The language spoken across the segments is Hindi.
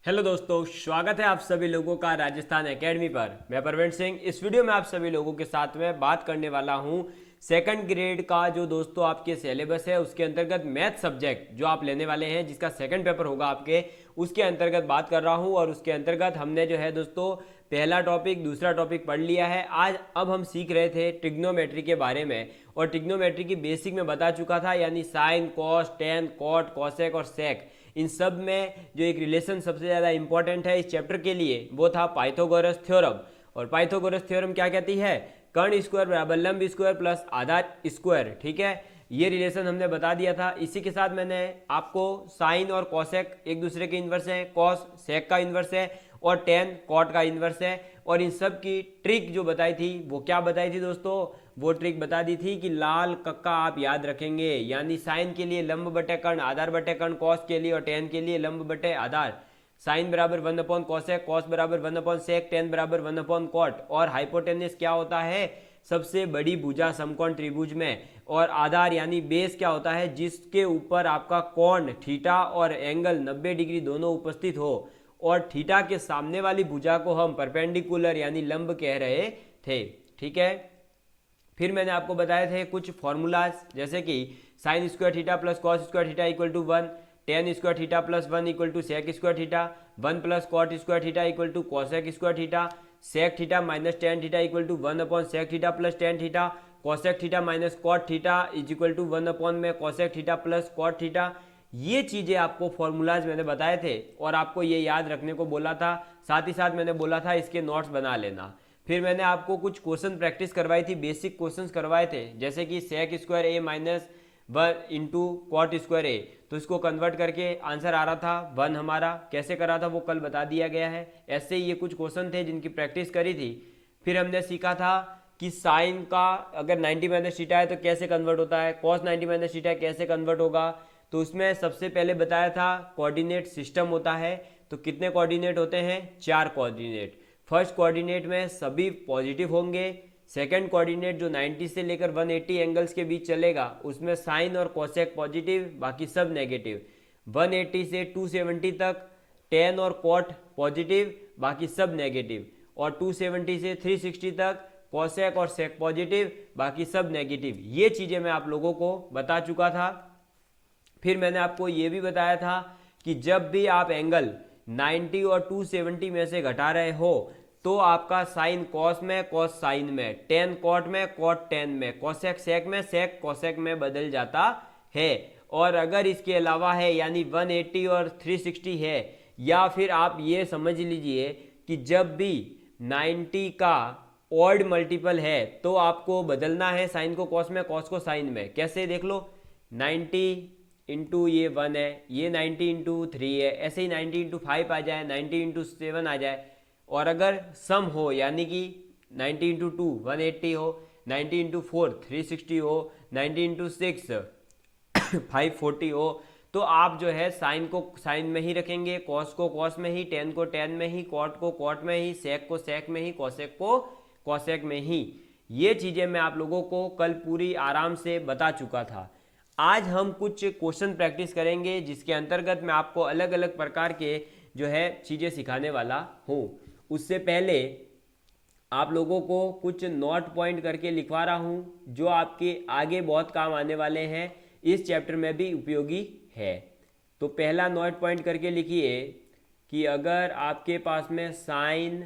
हेलो दोस्तों, स्वागत है आप सभी लोगों का राजस्थान एकेडमी पर। मैं परवीन सिंह। इस वीडियो में आप सभी लोगों के साथ में बात करने वाला हूं सेकंड ग्रेड का जो दोस्तों आपके सिलेबस है उसके अंतर्गत मैथ सब्जेक्ट जो आप लेने वाले हैं, जिसका सेकंड पेपर होगा आपके, उसके अंतर्गत बात कर रहा हूं। और उसके अंतर्गत हमने जो है दोस्तों पहला टॉपिक दूसरा टॉपिक पढ़ लिया है। आज अब हम सीख रहे थे ट्रिग्नोमेट्री के बारे में, और ट्रिग्नोमेट्री की बेसिक में बता चुका था, यानी sine, cos, tan, cot, cosec और सेक। इन सब में जो एक रिलेशन सबसे ज़्यादा इंपॉर्टेंट है इस चैप्टर के लिए वो था पाइथागोरस थ्योरम। और पाइथागोरस थ्योरम क्या कहती है? कर्ण स्क्वायर बराबर लंब स्क्वायर प्लस आधार स्क्वायर। ठीक है, ये रिलेशन हमने बता दिया था। इसी के साथ मैंने आपको साइन और कॉसेक एक दूसरे के इन्वर्स है, कॉस सेक का इन्वर्स है और टेन कॉट का इन्वर्स है। और इन सब की ट्रिक जो बताई थी वो क्या बताई थी दोस्तों? वो ट्रिक बता दी थी कि लाल कक्का आप याद रखेंगे, यानी साइन के लिए लंब बटे कर्ण, आधार बटे कर्ण कॉस के लिए, और टेन के लिए लंब बटे आधार। साइन बराबर 1 अपॉन कॉसेक, कॉस बराबर 1 अपॉन सेक, टेन बराबर 1 अपॉन कॉट। और हाइपोटेनस क्या होता है? सबसे बड़ी भुजा समकोण त्रिभुज में। और आधार यानी बेस क्या होता है? जिसके ऊपर आपका कोण थीटा और एंगल 90 डिग्री दोनों उपस्थित हो। और थीटा के सामने वाली भुजा को हम परपेंडिकुलर यानी लंब कह रहे थे। ठीक है, फिर मैंने आपको बताए थे कुछ फॉर्मूलाज, जैसे कि sine square theta plus cos square theta equal to 1, tan square theta plus 1 equal to sec square theta, 1 plus cot square theta equal to cosec square theta, sec theta minus tan theta equal to 1 upon sec theta plus tan theta, cosec theta minus cot theta is equal to 1 upon में cosec theta plus cot theta. ये चीज़ें आपको फॉर्मूलाज मैंने बताए थे और आपको ये याद रखने को बोला था। साथ ही साथ मैंने बोला था इसके नोट्स बना लेना। फिर मैंने आपको कुछ क्वेश्चन प्रैक्टिस करवाई थी, बेसिक क्वेश्चंस करवाए थे, जैसे कि sec square A minus 1 into cot square ए। तो इसको कन्वर्ट करके आंसर आ रहा था 1 हमारा। कैसे करा था वो कल बता दिया गया है। ऐसे ही ये कुछ क्वेश्चन थे जिनकी प्रैक्टिस करी थी। फिर हमने सीखा था कि साइन का अगर 90 माइनस थीटा है तो कैसे कन्वर्ट होता है, कॉस 90 माइनस थीटा कैसे कन्वर्ट होगा। तो उसमें सबसे पहले बताया था कोऑर्डिनेट सिस्टम होता है। तो कितने कोऑर्डिनेट होते हैं? 4 कोऑर्डिनेट। फर्स्ट कोऑर्डिनेट में सभी पॉजिटिव होंगे। सेकंड कोऑर्डिनेट जो 90 से लेकर 180 एंगल्स के बीच चलेगा उसमें साइन और कोसेक पॉजिटिव, बाकी सब नेगेटिव। 180 से 270 तक टेन और कॉट पॉजिटिव, बाकी सब नेगेटिव। और 270 से 360 तक कोसेक और सेक पॉजिटिव, बाकी सब नेगेटिव। ये चीज़ें मैं आप लोगों को बता चुका था। फिर मैंने आपको ये भी बताया था कि जब भी आप एंगल 90 और 270 में से घटा रहे हो तो आपका साइन कॉस में, कॉस साइन में, टेन कॉट में, कॉट टेन में, कॉसेक सेक में, सेक कॉसेक में बदल जाता है। और अगर इसके अलावा है यानी 180 और 360 है, या फिर आप ये समझ लीजिए कि जब भी 90 का ऑड मल्टीपल है तो आपको बदलना है साइन को कॉस में, कॉस को साइन में। कैसे देख लो, 90 इंटू ये 1 है, ये 90 इंटू 3 है, ऐसे ही 90 इंटू 5 आ जाए, 90 इंटू 7 आ जाए। और अगर सम हो यानी कि 90 इंटू 2 180 हो, 90 इंटू 4 360 हो, 90 इंटू 6 540 हो, तो आप जो है साइन को साइन में ही रखेंगे, कॉस को कॉस में ही, टेन को टेन में ही, कॉट को कॉट में ही, सेक को सेक में ही, कॉसेक को कॉसेक में ही। ये चीज़ें मैं आप लोगों को कल पूरी आराम से बता चुका था। आज हम कुछ क्वेश्चन प्रैक्टिस करेंगे जिसके अंतर्गत मैं आपको अलग अलग प्रकार के जो है चीज़ें सिखाने वाला हूँ। उससे पहले आप लोगों को कुछ नोट पॉइंट करके लिखवा रहा हूँ जो आपके आगे बहुत काम आने वाले हैं, इस चैप्टर में भी उपयोगी है। तो पहला नोट पॉइंट करके लिखिए कि अगर आपके पास में sign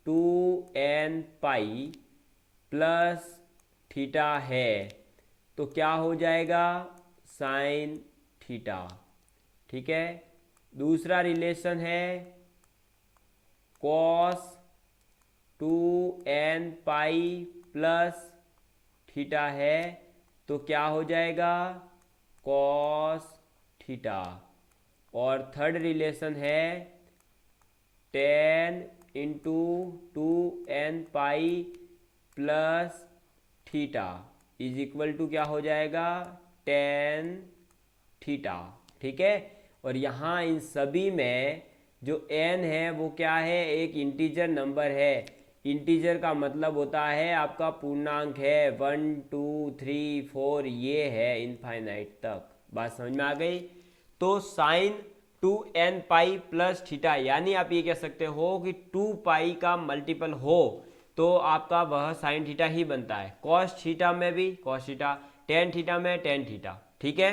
2n pi plus theta है तो क्या हो जाएगा? Sine theta. ठीक है, दूसरा रिलेशन है cos 2n pi plus theta है तो क्या हो जाएगा? Cos theta. और थर्ड रिलेशन है tan into 2n pi plus theta is equal to क्या हो जाएगा? Tan theta. ठीक है, और यहाँ इन सभी में जो n है वो क्या है? एक इंटीजर नंबर है। इंटीजर का मतलब होता है आपका पूर्णांक है, 1 2 3 4 ये है इनफाइनाइट तक। बात समझ में आ गई? तो sign 2n pi plus theta, यानी आप ये कह सकते हो कि 2 पाई का मल्टीपल हो तो आपका वह साइन थीटा ही बनता है। कॉस थीटा में भी कॉस थीटा, टेन थीटा में टेन थीटा। ठीक है,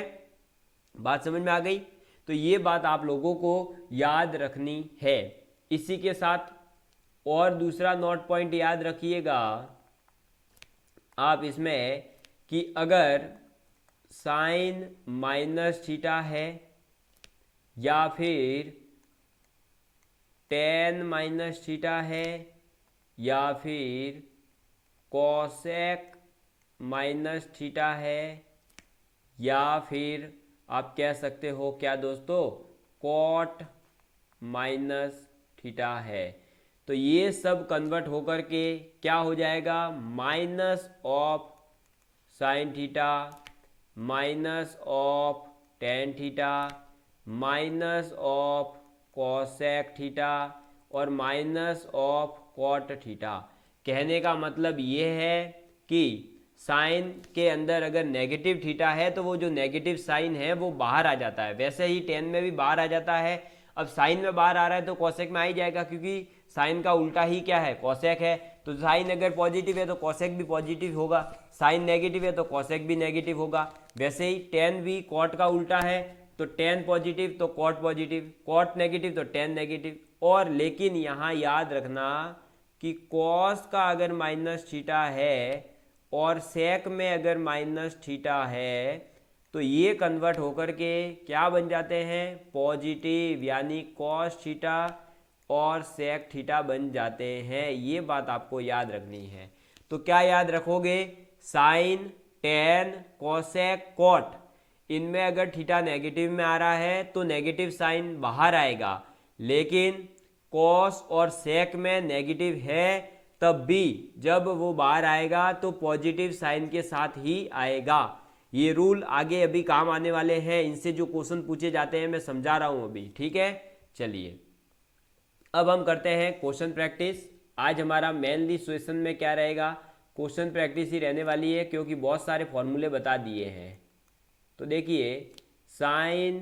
बात समझ में आ गई। तो ये बात आप लोगों को याद रखनी है। इसी के साथ और दूसरा नोट पॉइंट याद रखिएगा आप इसमें कि अगर साइन माइनस थीटा है या फिर टेन माइनस थीटा है या फिर कॉसेक माइनस थीटा है या फिर आप कह सकते हो क्या दोस्तों, कॉट माइनस थीटा है, तो ये सब कन्वर्ट होकर के क्या हो जाएगा, minus of sine theta, minus of tan theta, minus of cosec theta और माइनस ऑफ कॉट थीटा। कहने का मतलब ये है कि साइन के अंदर अगर नेगेटिव थीटा है तो वो जो नेगेटिव साइन है वो बाहर आ जाता है, वैसे ही टेन में भी बाहर आ जाता है। अब साइन में बाहर आ रहा है तो कॉसेक में आ ही जाएगा, क्योंकि साइन का उल्टा ही क्या है, कॉसेक है। तो साइन अगर पॉजिटिव है तो कॉसेक भी पॉजिटिव होगा, साइन नेगेटिव है तो कॉसेक भी नेगेटिव होगा। वैसे ही टेन भी कॉट का उल्टा है, तो टेन पॉजिटिव तो कॉट पॉजिटिव, कॉट नेगेटिव तो टेन नेगेटिव। और लेकिन यहाँ याद रखना कि कॉस का अगर माइनस थीटा है और सेक में अगर माइनस थीटा है तो ये कन्वर्ट होकर के क्या बन जाते हैं, पॉजिटिव, यानी कॉस थीटा और सेक थीटा बन जाते हैं। ये बात आपको याद रखनी है। तो क्या याद रखोगे, साइन, टेन, कॉसेक, कॉट, इनमें अगर थीटा नेगेटिव में आ रहा है तो नेगेटिव साइन बाहर आएगा, लेकिन कॉस और सेक में नेगेटिव है तब भी जब वो बाहर आएगा तो पॉजिटिव साइन के साथ ही आएगा। ये रूल आगे अभी काम आने वाले हैं, इनसे जो क्वेश्चन पूछे जाते हैं मैं समझा रहा हूं अभी। ठीक है, चलिए अब हम करते हैं क्वेश्चन प्रैक्टिस। आज हमारा मेनली सेशन में क्या रहेगा, क्वेश्चन प्रैक्टिस ही रहने वाली है, क्योंकि बहुत सारे फॉर्मूले बता दिए हैं। तो देखिए, साइन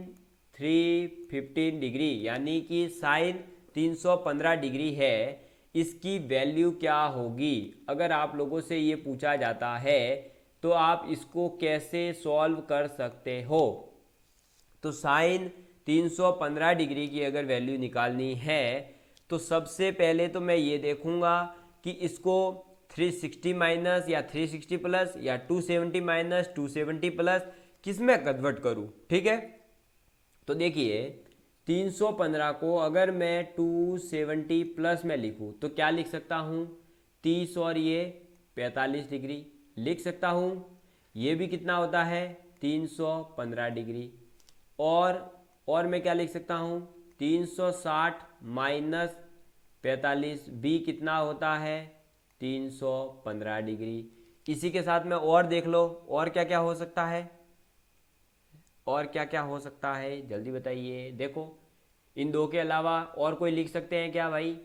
315 डिग्री यानी कि साइन 315 डिग्री है, इसकी वैल्यू क्या होगी। अगर आप लोगों से ये पूछा जाता है तो आप इसको कैसे सॉल्व कर सकते हो। तो साइन 315 डिग्री की अगर वैल्यू निकालनी है तो सबसे पहले तो मैं ये देखूंगा कि इसको 360 माइनस या 360 प्लस या 270 माइनस 270 प्लस किस में कन्वर्ट करूं। ठीक है, तो देखिए 315 को अगर मैं 270 प्लस में लिखूं तो क्या लिख सकता हूं, 30 और ये 45 डिग्री लिख सकता हूं। ये भी कितना होता है, 315 डिग्री। और मैं क्या लिख सकता हूं, 360 माइनस 45 भी कितना होता है, 315 डिग्री। इसी के साथ में और देख लो, और क्या क्या हो सकता है, और क्या क्या हो सकता है, जल्दी बताइए। देखो, इन दो के अलावा और कोई लिख सकते हैं क्या भाई,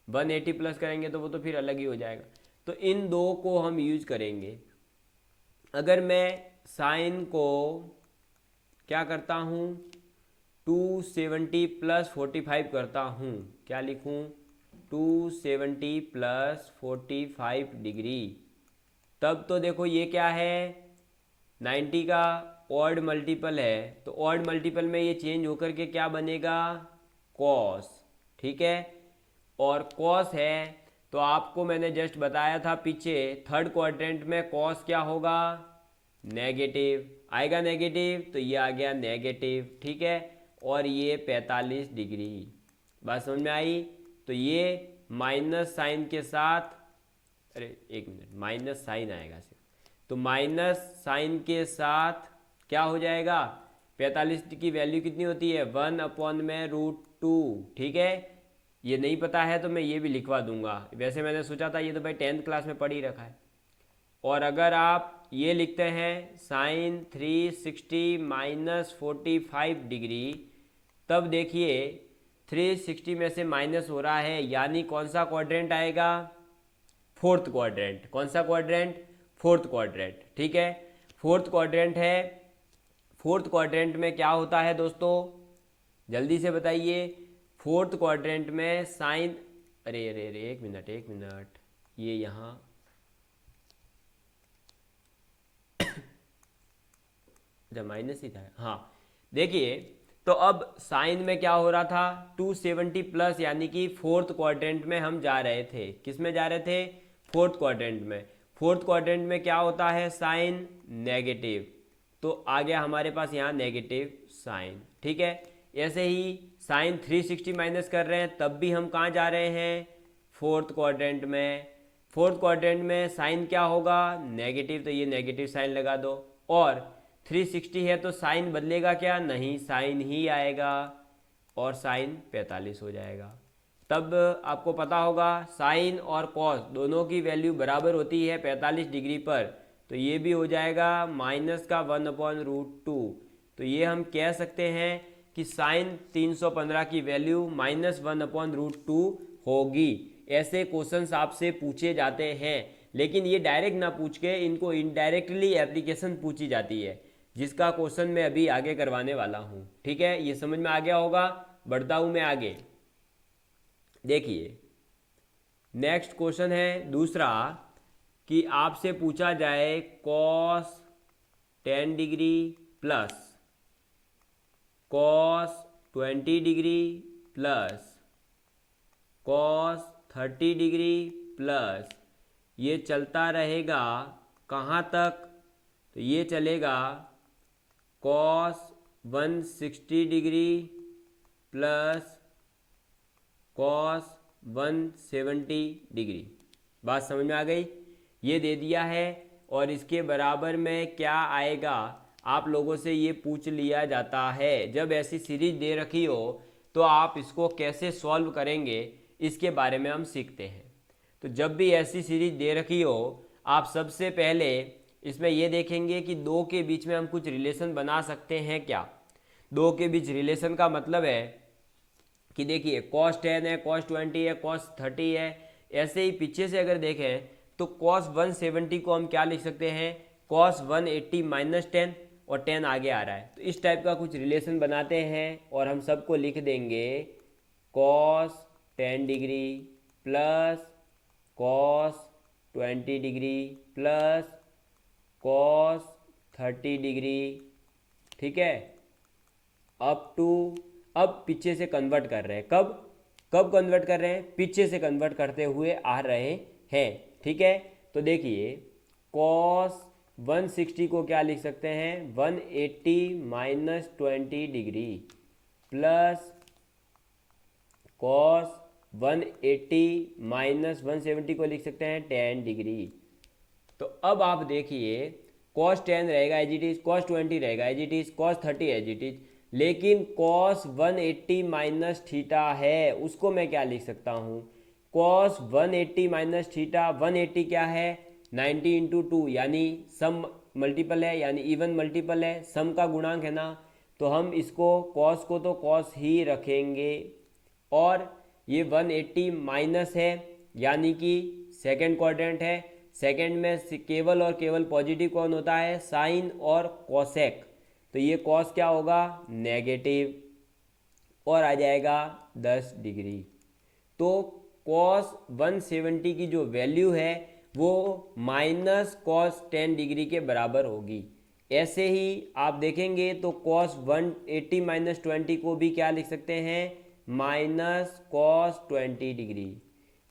180 प्लस करेंगे तो वो तो फिर अलग ही हो जाएगा। तो इन दो को हम यूज करेंगे। अगर मैं साइन को क्या करता हूँ, 270 प्लस 45 करता हूँ, क्या लिखूँ, 270 प्लस 45 डिग्री, तब तो देखो ये क्या है, 90 का ऑड मल्टीपल है, तो ऑड मल्टीपल में ये चेंज होकर के क्या बनेगा, कॉस। ठीक है, और कॉस है तो आपको मैंने जस्ट बताया था पीछे, थर्ड क्वाड्रेंट में कॉस क्या होगा, नेगेटिव आएगा, नेगेटिव तो ये आ गया नेगेटिव। ठीक है, और ये 45 डिग्री, बात समझ में आई। तो ये माइनस साइन के साथ, अरे एक मिनट, माइनस साइन आएगा सिर्फ, तो माइनस साइन के साथ क्या हो जाएगा, 45 की वैल्यू कितनी होती है, 1/√2। ठीक है, ये नहीं पता है तो मैं ये भी लिखवा दूंगा, वैसे मैंने सोचा था ये तो भाई 10th क्लास में पढ़ ही रखा है। और अगर आप ये लिखते हैं साइन 360 माइनस 45 डिग्री, तब देखिए 360 में से माइनस हो रहा है, यानी कौन सा क्वाड्रेंट आएगा, फोर्थ क्वाड्रेंट। कौन सा क्वाड्रेंट, फोर्थ क्वाड्रेंट। ठीक है, फोर्थ क्वाड्रेंट है। फोर्थ क्वाड्रेंट में क्या होता है दोस्तों, जल्दी से बताइए। फोर्थ क्वाड्रेंट में साइन, अरे अरे अरे एक मिनट, ये यहाँ जब माइनस ही था, हाँ। देखिए, तो अब साइन में क्या हो रहा था, 270 प्लस, यानी कि फोर्थ क्वाड्रेंट में हम जा रहे थे। किस में जा रहे थे, फोर्थ क्वाड्रेंट में। फोर्थ क्वाड्रेंट में क्या होता है, साइन नेगेटिव, तो आ गया हमारे पास यहाँ नेगेटिव साइन, ठीक है। ऐसे ही साइन 360 माइनस कर रहे हैं, तब भी हम कहाँ जा रहे हैं, फोर्थ क्वाड्रेंट में। फोर्थ क्वाड्रेंट में साइन क्या होगा, नेगेटिव, तो ये नेगेटिव साइन लगा दो। और 360 है तो साइन बदलेगा क्या, नहीं, साइन ही आएगा और साइन 45 हो जाएगा। तब आपको पता होगा साइन और कॉस दोनों की वैल्यू बराबर होती है 45 डिग्री पर, तो ये भी हो जाएगा माइनस का 1/√2। तो ये हम कह सकते हैं कि साइन 315 की वैल्यू -1/√2 होगी। ऐसे क्वेश्चंस आपसे पूछे जाते हैं, लेकिन ये डायरेक्ट ना पूछ के इनको इनडायरेक्टली एप्लीकेशन पूछी जाती है, जिसका क्वेश्चन मैं अभी आगे करवाने वाला हूँ, ठीक है। ये समझ में आ गया होगा, बढ़ता हूँ मैं आगे। देखिए, नेक्स्ट क्वेश्चन है दूसरा, कि आपसे पूछा जाए cos 10 degree plus cos 20 degree plus cos 30 degree plus, ये चलता रहेगा कहाँ तक, तो ये चलेगा cos 160 degree plus cos 170 degree. बात समझ में आ गई, ये दे दिया है। और इसके बराबर में क्या आएगा, आप लोगों से ये पूछ लिया जाता है। जब ऐसी सीरीज दे रखी हो तो आप इसको कैसे सॉल्व करेंगे, इसके बारे में हम सीखते हैं। तो जब भी ऐसी सीरीज दे रखी हो, आप सबसे पहले इसमें ये देखेंगे कि दो के बीच में हम कुछ रिलेशन बना सकते हैं क्या। दो के बीच रिलेशन का मतलब है कि देखिए cos 10 है, cos 20 है, cos 30 है। ऐसे ही पीछे से अगर देखें तो cos 170 को हम क्या लिख सकते हैं, cos 180 -10, और 10 आगे आ रहा है, तो इस टाइप का कुछ रिलेशन बनाते हैं और हम सबको लिख देंगे cos 10 degree plus cos 20 degree plus cos 30 degree, ठीक है। अप टू, अब पीछे से कन्वर्ट कर रहे हैं, कब कब कन्वर्ट कर रहे हैं, पीछे से कन्वर्ट करते हुए आ रहे हैं, ठीक है। तो देखिए cos 160 को क्या लिख सकते हैं, 180 -20 डिग्री प्लस cos 180 -170 को लिख सकते हैं 10 डिग्री। तो अब आप देखिए cos 10 रहेगा एज इट इज, cos 20 रहेगा as it is, cos 30 as it is, लेकिन cos 180 माइनस थीटा है, उसको मैं क्या लिख सकता हूँ, cos 180 माइनस थीटा, 180 क्या है, 90 इंटू 2, यानी सम मल्टीपल है, यानी इवन मल्टीपल है, सम का गुणांक है ना, तो हम इसको cos को तो cos ही रखेंगे। और ये 180 माइनस है, यानी कि सेकेंड क्वाड्रेंट है, सेकेंड में केवल और केवल पॉजिटिव कौन होता है, साइन और कोसेक, तो ये कॉस क्या होगा, नेगेटिव, और आ जाएगा 10 डिग्री। तो कॉस 170 की जो वैल्यू है वो माइनस कॉस 10 डिग्री के बराबर होगी। ऐसे ही आप देखेंगे तो कॉस 180 -20 को भी क्या लिख सकते हैं, माइनस कॉस 20 डिग्री।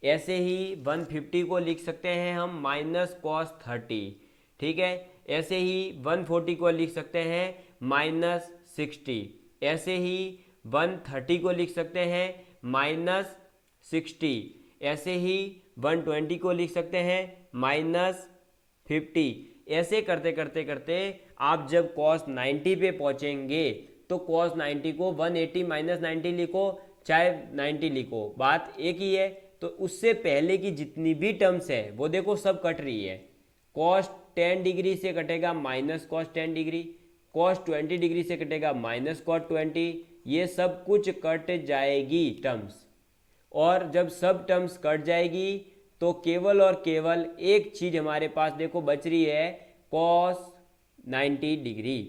ऐसे ही 150 को लिख सकते हैं हम माइनस कॉस 30, ठीक है। ऐसे ही 140 को लिख सकते हैं -60। ऐसे ही 130 को लिख सकते हैं -60। ऐसे ही 120 को लिख सकते हैं -50। ऐसे करते करते करते आप जब cos 90 पे पहुंचेंगे तो cos 90 को 180 -90 लिखो चाहे 90 लिखो, बात एक ही है। तो उससे पहले की जितनी भी टर्म्स है वो देखो सब कट रही है। cos 10 डिग्री से कटेगा minus cos 10 degree, cos 20 degree से कटेगा माइनस cos 20, ये सब कुछ कट जाएगी टर्म्स। और जब सब टर्म्स कट जाएगी तो केवल और केवल एक चीज हमारे पास देखो बच रही है, cos 90 डिग्री।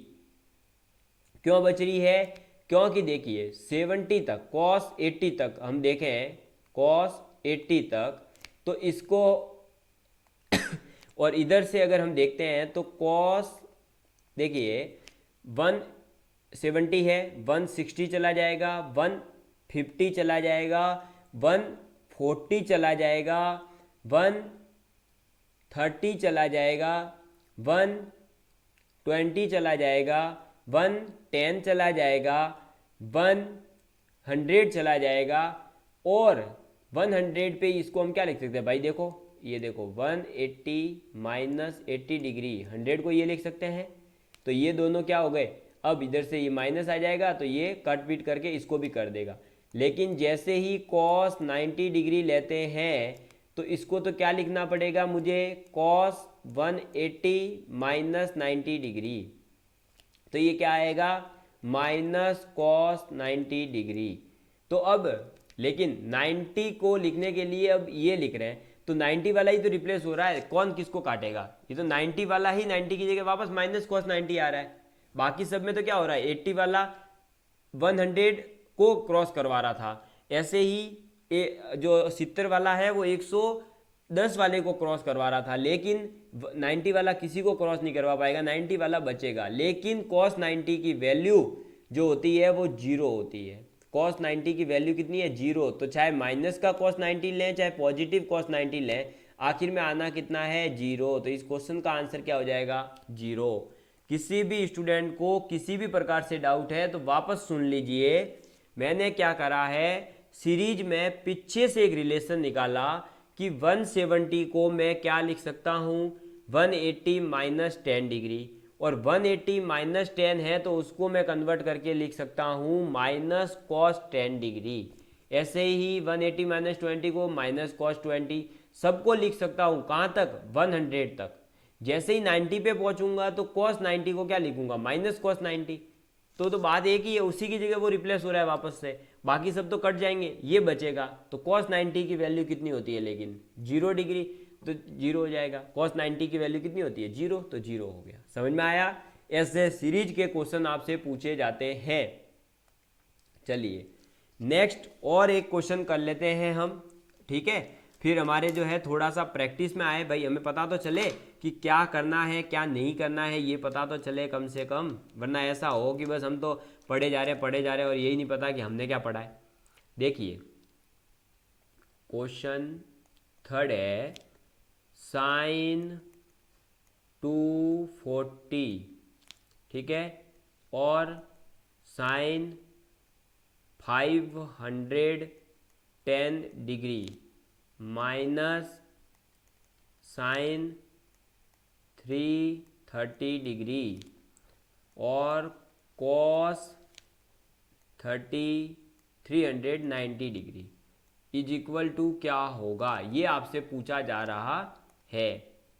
क्यों बच रही है, क्योंकि देखिए 70 तक कॉस 80 तक हम देखें, कॉस 80 तक तो इसको और इधर से अगर हम देखते हैं तो कॉस, देखिए 170 है, 160 चला जाएगा, 150 चला जाएगा, 140 चला जाएगा, 130 चला जाएगा, 120 चला जाएगा, 110 चला जाएगा, 100 चला जाएगा। और 100 पे इसको हम क्या लिख सकते हैं भाई, देखो ये देखो 180 माइनस 80 डिग्री, 100 को ये लिख सकते हैं। तो ये दोनों क्या हो गए, अब इधर से ये माइनस आ जाएगा तो ये कट पीट करके इसको भी कर देगा। लेकिन जैसे ही कॉस 90 डिग्री लेते हैं तो इसको तो क्या लिखना पड़ेगा मुझे, कॉस 180 माइनस 90 डिग्री, तो ये क्या आएगा, माइनस कॉस 90 डिग्री। तो अब लेकिन 90 को लिखने के लिए अब ये लिख रहे हैं तो 90 वाला ही तो रिप्लेस हो रहा है, कौन किसको काटेगा, ये तो 90 वाला ही 90 की जगह वापस माइनस कॉस 90 आ रहा है। बाकी सब में तो क्या हो रहा है, 80 वाला 100 को क्रॉस करवा रहा था, ऐसे ही जो 70 वाला है वो 110 वाले को क्रॉस करवा रहा था, लेकिन 90 वाला किसी को क्रॉस नहीं करवा पाएगा, 90 वाला बचेगा। लेकिन कॉस 90 की वैल्यू जो होती है वो जीरो होती है, कॉस 90 की वैल्यू कितनी है, जीरो। तो चाहे माइनस का कॉस 90 लें चाहे पॉजिटिव कॉस 90 लें, आखिर में आना कितना है, जीरो। तो इस क्वेश्चन का आंसर क्या हो जाएगा, जीरो। किसी भी स्टूडेंट को किसी भी प्रकार से डाउट है तो वापस सुन लीजिए, मैंने क्या करा है, सीरीज में पीछे से एक रिलेशन निकाला कि 170 को मैं क्या लिख सकता हूँ, 180 माइनस 10 डिग्री, और 180 माइनस 10 है तो उसको मैं कन्वर्ट करके लिख सकता हूँ माइनस कॉस 10 डिग्री। ऐसे ही 180 माइनस 20 को माइनस कॉस 20, सबको लिख सकता हूँ कहाँ तक, 100 तक। जैसे ही 90 पे पहुंचूंगा तो कॉस 90 को क्या लिखूंगा, माइनस कॉस 90। तो बात एक ही है, उसी की जगह वो रिप्लेस हो रहा है वापस से, बाकी सब तो कट जाएंगे, ये बचेगा। तो कॉस 90 की वैल्यू कितनी होती है, लेकिन 0 डिग्री, तो 0 हो जाएगा। कॉस 90 की वैल्यू कितनी होती है, 0, तो 0 हो गया। समझ में आया, ऐसे सीरीज के क्वेश्चन आपसे पूछे जाते हैं। चलिए नेक्स्ट और एक क्वेश्चन कर लेते हैं हम, ठीक है, फिर हमारे जो है थोड़ा सा प्रैक्टिस में आए भाई, हमें पता तो चले कि क्या करना है क्या नहीं करना है, ये पता तो चले कम से कम, वरना ऐसा हो कि बस हम तो पढ़े जा रहे और यही नहीं पता कि हमने क्या पढ़ा है। देखिए क्वेश्चन थर्ड है, साइन 240, ठीक है, और sine 510 degree minus sine 330 degree और cos 390 degree is equal to क्या होगा, ये आपसे पूछा जा रहा है।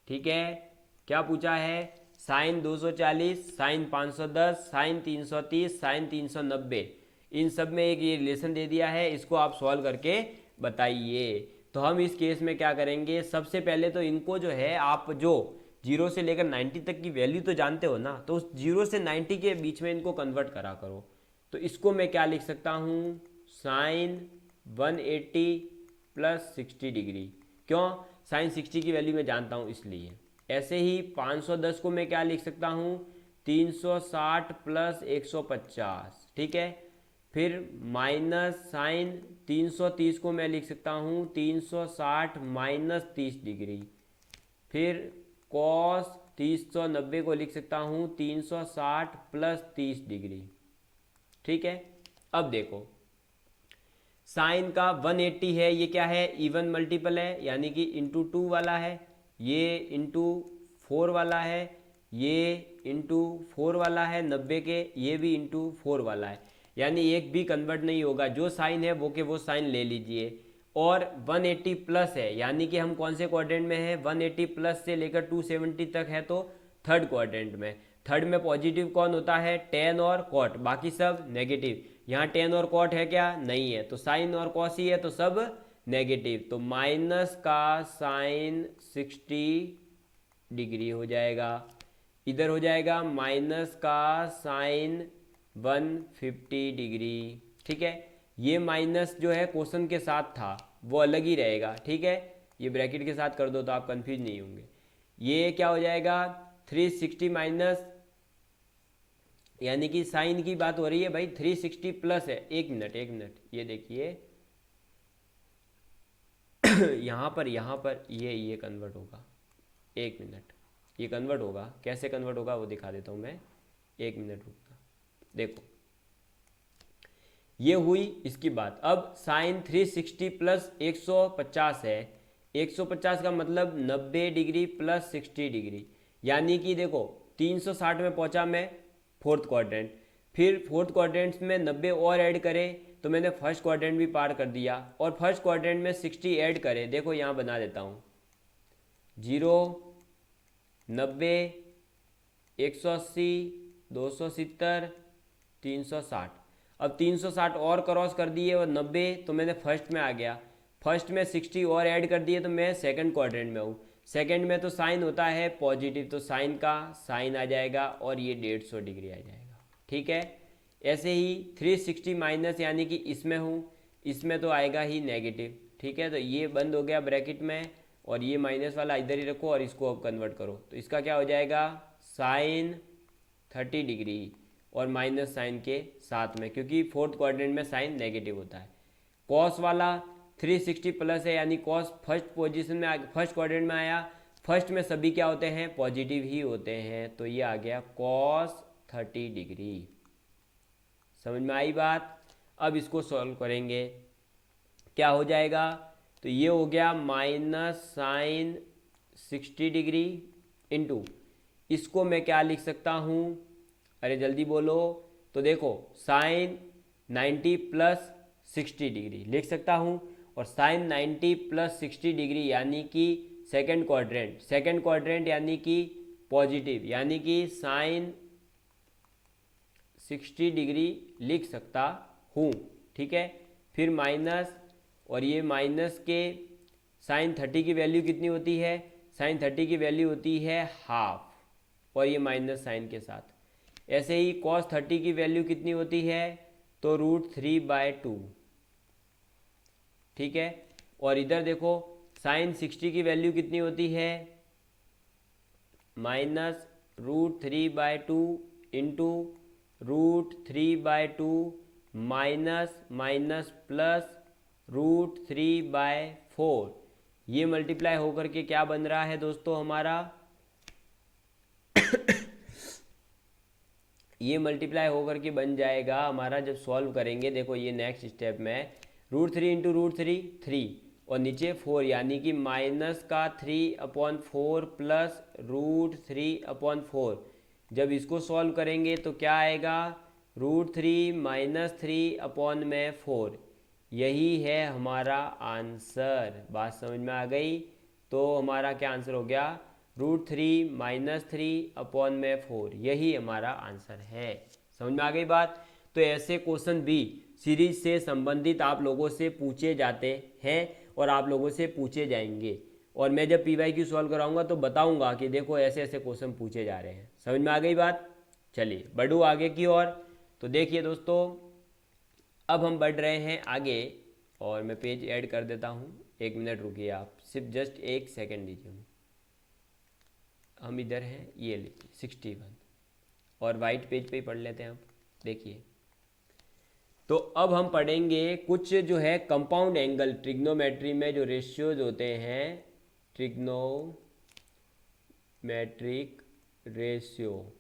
ठीक है, क्या पूछा है, साइन 240, साइन 510, साइन 330, साइन 390, इन सब में एक ये रिलेशन दे दिया है, इसको आप सॉल्व करके बताइए। तो हम इस केस में क्या करेंगे, सबसे पहले तो इनको जो है, आप जो 0 से लेकर 90 तक की वैल्यू तो जानते हो ना, तो उस 0 से 90 के बीच में इनको कन्वर्ट करा करो। तो इसको मैं क्या लिख सकता हूँ, साइन 180 प्लस 60 डिग्री, क्यों, साइन 60 की वैल्यू मैं जानता हूँ इसलिए। ऐसे ही 510 को मैं क्या लिख सकता हूँ, 360 प्लस 150, ठीक है। फिर माइनस साइन 330 को मैं लिख सकता हूँ 360 माइनस 30 डिग्री। फिर कॉस 390 को लिख सकता हूँ 360 प्लस 30 डिग्री, ठीक है। अब देखो साइन का 180 है, ये क्या है, इवन मल्टीपल है, यानी कि इंटू 2 वाला है, ये इंटू 4 वाला है, ये इंटू 4 वाला है 90 के, ये भी इंटू 4 वाला है, यानी एक भी कन्वर्ट नहीं होगा, जो साइन है वो के वो साइन ले लीजिए। और 180 प्लस है, यानी कि हम कौन से क्वाड्रेंट में है, 180 प्लस से लेकर 270 तक है तो थर्ड क्वाड्रेंट में। थर्ड में पॉजिटिव कौन होता है, टेन और कॉट, बाकी सब नेगेटिव। यहाँ टेन और कॉट है क्या, नहीं है, तो साइन और कॉस ही है तो सब नेगेटिव। तो माइनस का साइन 60 डिग्री हो जाएगा, इधर हो जाएगा माइनस का साइन 150 डिग्री। ठीक है, ये माइनस जो है क्वेश्चन के साथ था वो अलग ही रहेगा। ठीक है, ये ब्रैकेट के साथ कर दो तो आप कंफ्यूज नहीं होंगे। ये क्या हो जाएगा 360 माइनस, यानी कि साइन की बात हो रही है भाई, 360 प्लस है। एक मिनट ये देखिए यहाँ पर ये कन्वर्ट होगा। एक मिनट, ये कन्वर्ट होगा, कैसे कन्वर्ट होगा वो दिखा देता हूँ मैं। एक मिनट रुकना, देखो ये हुई इसकी बात। अब साइन 360 प्लस 150 है, 150 का मतलब 90 डिग्री प्लस 60 डिग्री, यानी कि देखो 360 में पहुंचा मैं फोर्थ क्वाड्रेंट, फिर फोर्थ क्वाड्रेंट में 90 और ऐड करे तो मैंने फर्स्ट क्वाड्रेंट भी पार कर दिया, और फर्स्ट क्वाड्रेंट में 60 ऐड करे, देखो यहाँ बना देता हूँ 0, 90, 180, 270, 360। अब 360 और क्रॉस कर दिए और 90, तो मैंने फर्स्ट में आ गया, फर्स्ट में 60 और ऐड कर दिए तो मैं सेकंड क्वाड्रेंट में हूँ। सेकंड में तो साइन होता है पॉजिटिव, तो साइन का साइन आ जाएगा और ये 150 डिग्री आ जाएगा। ठीक है, ऐसे ही 360 माइनस, यानी कि इसमें हूँ, इसमें तो आएगा ही नेगेटिव। ठीक है, तो ये बंद हो गया ब्रैकेट में, और ये माइनस वाला इधर ही रखो और इसको अब कन्वर्ट करो, तो इसका क्या हो जाएगा साइन 30 डिग्री और माइनस साइन के साथ में, क्योंकि फोर्थ क्वाड्रेंट में साइन नेगेटिव होता है। कॉस वाला 360 प्लस है, यानी कॉस फर्स्ट पोजीशन में फर्स्ट क्वाड्रेंट में आया, फर्स्ट में सभी क्या होते हैं पॉजिटिव ही होते हैं, तो ये आ गया कॉस 30 डिग्री। समझ में आई बात। अब इसको सॉल्व करेंगे, क्या हो जाएगा, तो ये हो गया माइनस साइन 60 डिग्री इंटू, इसको मैं क्या लिख सकता हूँ, अरे जल्दी बोलो, तो देखो साइन 90 प्लस 60 डिग्री लिख सकता हूँ, और साइन 90 प्लस 60 डिग्री यानी कि सेकंड क्वाड्रेंट यानी कि पॉजिटिव, यानी कि साइन 60 डिग्री लिख सकता हूँ। ठीक है, फिर माइनस, और ये माइनस के साइन 30 की वैल्यू कितनी होती है, साइन 30 की वैल्यू होती है हाफ, और ये माइनस साइन के साथ। ऐसे ही कॉस 30 की वैल्यू कितनी होती है, तो √3/2। ठीक है, और इधर देखो साइन 60 की वैल्यू कितनी होती है, minus √3/2 into √3/2 minus minus plus √3/4। ये मल्टीप्लाई होकर के क्या बन रहा है दोस्तों हमारा ये मल्टीप्लाई होकर के बन जाएगा हमारा, जब सॉल्व करेंगे देखो ये नेक्स्ट स्टेप में √3 इंटू √3 3, और नीचे 4, यानी कि माइनस का 3/4 प्लस √3/4। जब इसको सॉल्व करेंगे तो क्या आएगा √3 माइनस 3/4। यही है हमारा आंसर। बात समझ में आ गई, तो हमारा क्या आंसर हो गया √3 माइनस 3/4, यही हमारा आंसर है। समझ में आ गई बात। तो ऐसे क्वेश्चन भी सीरीज से संबंधित आप लोगों से पूछे जाते हैं और आप लोगों से पूछे जाएंगे, और मैं जब PYQ सॉल्व कराऊंगा तो बताऊंगा कि देखो ऐसे ऐसे क्वेश्चन पूछे जा रहे हैं। समझ में आ गई बात। चलिए बढ़ूँ आगे की ओर। तो देखिए दोस्तों, अब हम बढ़ रहे हैं आगे, और मैं पेज ऐड कर देता हूँ। एक मिनट रुकिए आप, सिर्फ जस्ट एक सेकेंड दीजिए। हम इधर हैं, ये लीजिए 61, और वाइट पेज पे ही पढ़ लेते हैं। आप देखिए, तो अब हम पढ़ेंगे कुछ जो है कंपाउंड एंगल, ट्रिग्नोमेट्री में जो रेशियोज होते हैं, trigonometric ratio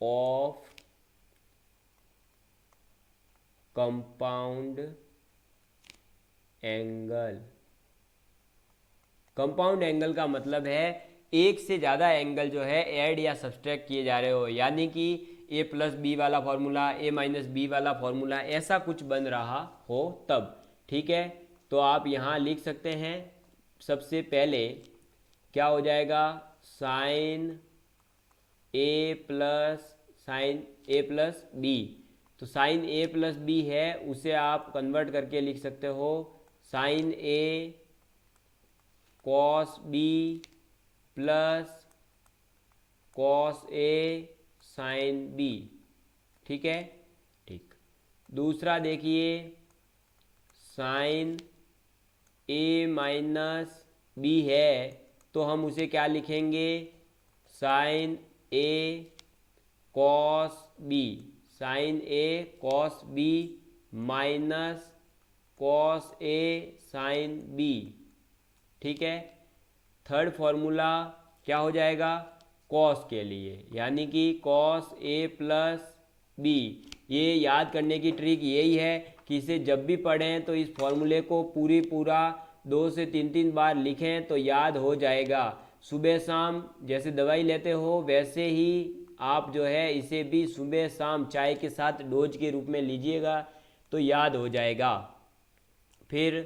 of compound angle. Compound angle का मतलब है एक से ज़्यादा एंगल जो है ऐड या सब्सट्रैक्ट किए जा रहे हो, यानी कि A+B वाला फॉर्मूला, A-B वाला फॉर्मूला, ऐसा कुछ बन रहा हो तब। ठीक है, तो आप यहाँ लिख सकते हैं। सबसे पहले क्या हो जाएगा साइन A+B, तो साइन A+B है, उसे आप कन्वर्ट करके लिख सकते हो sine A cos B plus cos A sin B। ठीक है, ठीक। दूसरा देखिए, साइन ए माइनस बी है तो हम उसे क्या लिखेंगे, sign A cos B, sine A cos B minus cos A sine B, ठीक है। थर्ड फॉर्मूला क्या हो जाएगा, कॉस के लिए, यानी कि कॉस ए प्लस बी। ये याद करने की ट्रिक यही है कि इसे जब भी पढ़ें तो इस फॉर्मूले को पूरा 2 से 3 बार लिखें तो याद हो जाएगा। सुबह शाम जैसे दवाई लेते हो वैसे ही आप जो है इसे भी सुबह शाम चाय के साथ डोज के रूप में लीजिएगा तो याद हो जाएगा। फिर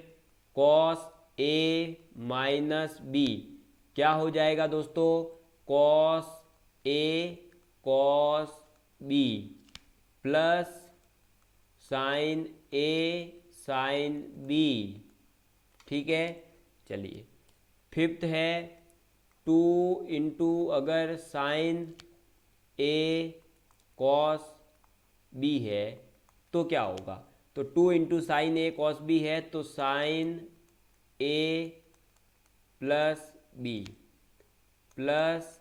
कॉस ए माइनस बी क्या हो जाएगा दोस्तों, cos A cos B plus sign A sine B, ठीक है। चलिए, फिफ्थ है 2 इंटू अगर साइन ए कॉस बी है तो क्या होगा, तो 2 इंटू साइन ए कॉस बी है तो sine A plus B plus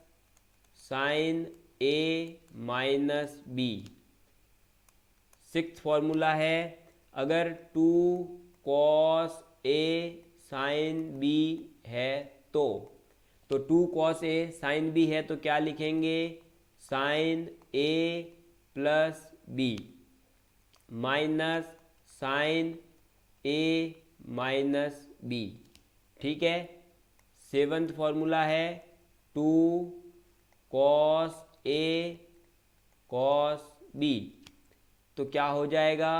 sign A minus B. Sixth formula है, अगर 2 कॉस ए साइन बी है तो 2 कॉस ए साइन बी है तो क्या लिखेंगे, sign A plus B minus sign A minus B, ठीक है। सेवंथ फॉर्मूला है 2 कॉस ए कॉस बी तो क्या हो जाएगा,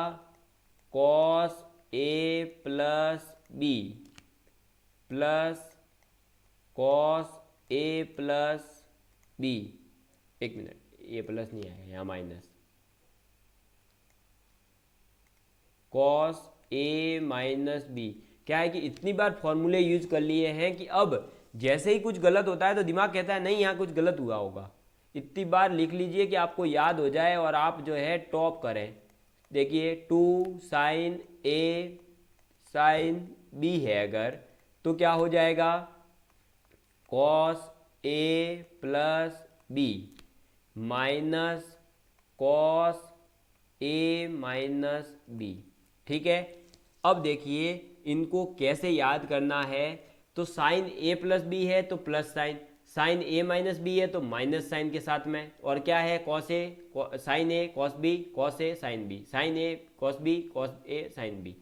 cos A plus B plus cos A plus B. एक मिनट, ये प्लस नहीं आया, यहाँ minus, cos A minus B. क्या है कि इतनी बार फॉर्मूले यूज कर लिए हैं कि अब जैसे ही कुछ गलत होता है तो दिमाग कहता है नहीं यहाँ कुछ गलत हुआ होगा। इतनी बार लिख लीजिए कि आपको याद हो जाए और आप जो है टॉप करें। देखिए 2 साइन ए साइन बी है अगर तो क्या हो जाएगा, cos A plus B minus cos A minus B, ठीक है। अब देखिए इनको कैसे याद करना है, तो साइन ए प्लस बी है तो plus sign, sign A minus B है तो माइनस साइन के साथ में, और क्या है cos A sign A cos B cos A sine B, sine A cos B cos A sine B.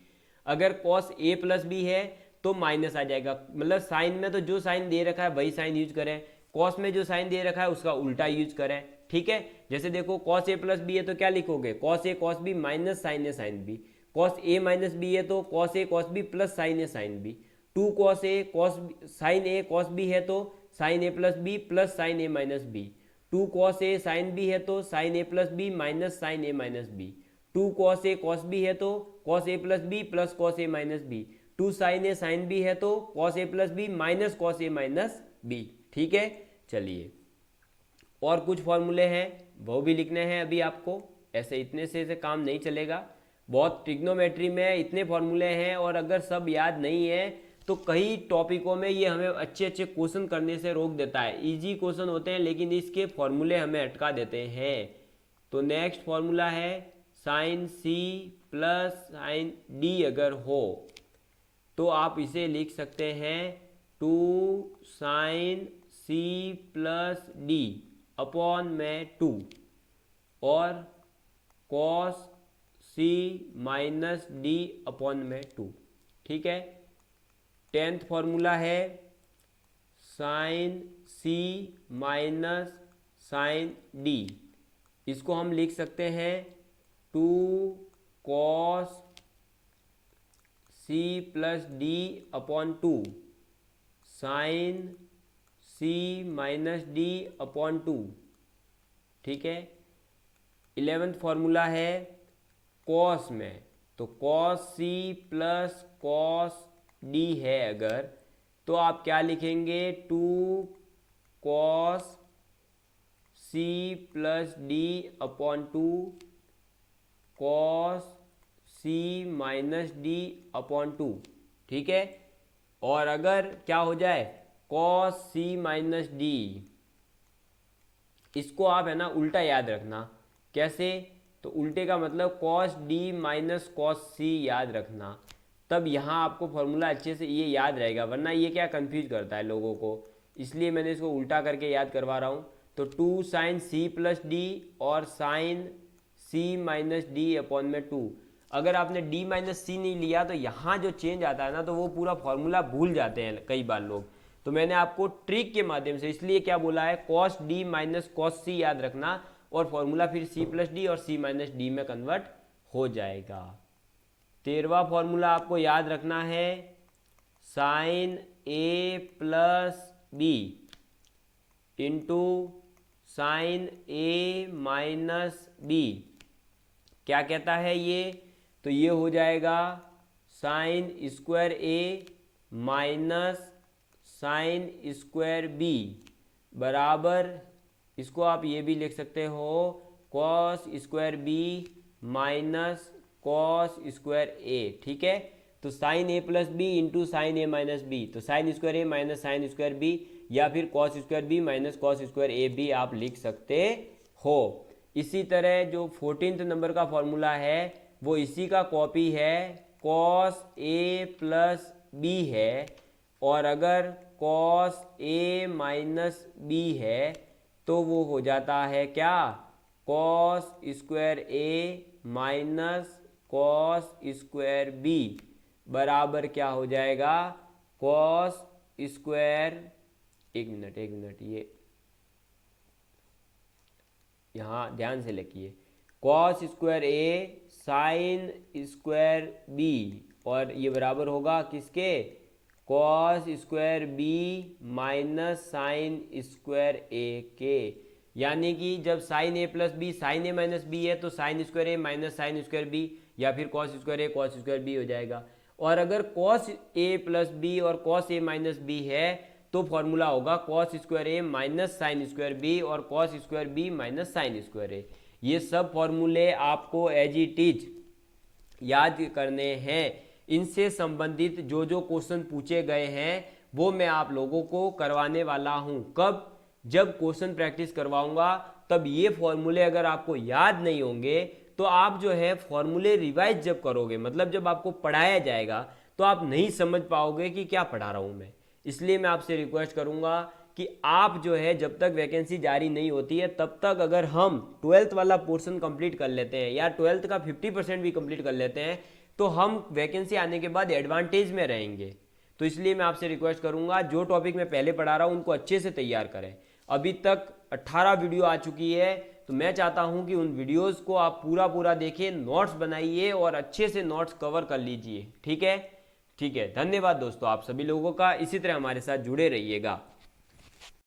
अगर कॉस ए प्लस बी है तो माइनस आ जाएगा, मतलब साइन में तो जो साइन दे रखा है वही साइन यूज करें, कॉस में जो साइन दे रखा है उसका उल्टा यूज करें, ठीक है। जैसे देखो कॉस ए प्लस बी है तो क्या लिखोगे, cos A cos B minus sign A sine B, cos A minus B है तो cos A cos B plus sign A sine B, 2 cos A cos sine A cos B है तो sine A plus B plus sign A minus B, 2 cos A sine B है तो sine A plus B minus sign A minus B, 2 cos A cos B है तो cos A plus B plus cos A minus B, 2 sign A sine B है तो cos A plus B minus cos A minus B, ठीक है। चलिए और कुछ फॉर्मूले हैं वो भी लिखने हैं अभी आपको, ऐसे इतने से काम नहीं चलेगा, बहुत ट्रिग्नोमेट्री में इतने फॉर्मूले हैं और अगर सब याद नहीं है तो कई टॉपिकों में ये हमें अच्छे अच्छे क्वेश्चन करने से रोक देता है। इजी क्वेश्चन होते हैं लेकिन इसके फॉर्मूले हमें अटका देते हैं। तो नेक्स्ट फॉर्मूला है sine C plus sine D अगर हो तो आप इसे लिख सकते हैं 2 sine C plus D upon में 2 और cos C minus D upon में 2, ठीक है। 10th फॉर्मूला है sine C minus sine D, इसको हम लिख सकते हैं 2 cos C plus D upon 2 sine C minus D upon 2, ठीक है। 11th फॉर्मूला है कॉस में, तो cos C plus cos D है अगर तो आप क्या लिखेंगे 2 cos C plus D upon 2 cos C minus D upon 2, ठीक है। और अगर क्या हो जाए कॉस सी माइनस डी, इसको आप है ना उल्टा याद रखना। कैसे? तो उल्टे का मतलब cos D minus cos C याद रखना, तब यहाँ आपको फॉर्मूला अच्छे से ये याद रहेगा, वरना ये क्या कंफ्यूज करता है लोगों को, इसलिए मैंने इसको उल्टा करके याद करवा रहा हूँ। तो 2 साइन सी प्लस डी और sign C minus D upon में 2। अगर आपने डी माइनस सी नहीं लिया तो यहाँ जो चेंज आता है ना, तो वो पूरा फॉर्मूला भूल जाते हैं कई बार लोग। तो मैंने आपको ट्रिक के माध्यम से इसलिए क्या बोला है, cos D minus cos C याद रखना, और फॉर्मूला फिर सी प्लस डी और सी माइनस डी में कन्वर्ट हो जाएगा। 13वां फॉर्मूला आपको याद रखना है, sine A plus B into sine A minus B. क्या कहता है ये? तो ये हो जाएगा sine square A minus sine square B बराबर, इसको आप ये भी लिख सकते हो, cos square B minus cos square ए, ठीक है। तो sine A plus B into sine A minus B, तो sine square A minus sine square B, या फिर cos square B minus cos square A भी आप लिख सकते हो। इसी तरह जो 14th नंबर का फॉर्मूला है वो इसी का कॉपी है, कॉस ए प्लस बी है, और अगर कॉस ए माइनस बी है तो वो हो जाता है क्या, cos square A minus cos square B बराबर क्या हो जाएगा, कॉस स्क्वायर, एक मिनट ये यहाँ ध्यान से लिखिए, cos square A sine square B, और ये बराबर होगा किसके, cos square B minus sine square A के। यानी कि जब sine A plus B sine A minus B है तो sine square A minus sine square B, या फिर cos square A cos square B हो जाएगा। और अगर कॉस ए प्लस बी और कॉस ए माइनस बी है तो फॉर्मूला होगा cos square A minus sine square B और cos square B minus sine square A. ये सब फॉर्मूले आपको एज इट इज याद करने हैं। इनसे संबंधित जो जो क्वेश्चन पूछे गए हैं वो मैं आप लोगों को करवाने वाला हूं। कब? जब क्वेश्चन प्रैक्टिस करवाऊंगा तब ये फॉर्मूले अगर आपको याद नहीं होंगे तो आप जो है फॉर्मूले रिवाइज जब करोगे, मतलब जब आपको पढ़ाया जाएगा तो आप नहीं समझ पाओगे कि क्या पढ़ा रहा हूं मैं। इसलिए मैं आपसे रिक्वेस्ट करूंगा कि आप जो है जब तक वैकेंसी जारी नहीं होती है तब तक अगर हम 12th वाला पोर्शन कंप्लीट कर लेते हैं या 12th का 50% भी कंप्लीट कर लेते हैं तो हम वैकेंसी आने के बाद एडवांटेज में रहेंगे। तो इसलिए मैं आपसे रिक्वेस्ट करूंगा जो टॉपिक मैं पहले पढ़ा रहा हूं उनको अच्छे से तैयार करें। अभी तक 18 वीडियो आ चुकी है, तो मैं चाहता हूं कि उन वीडियोस को आप पूरा देखें, नोट्स बनाइए और अच्छे से नोट्स कवर कर लीजिए। ठीक है? ठीक है, धन्यवाद दोस्तों आप सभी लोगों का। इसी तरह हमारे साथ जुड़े रहिएगा।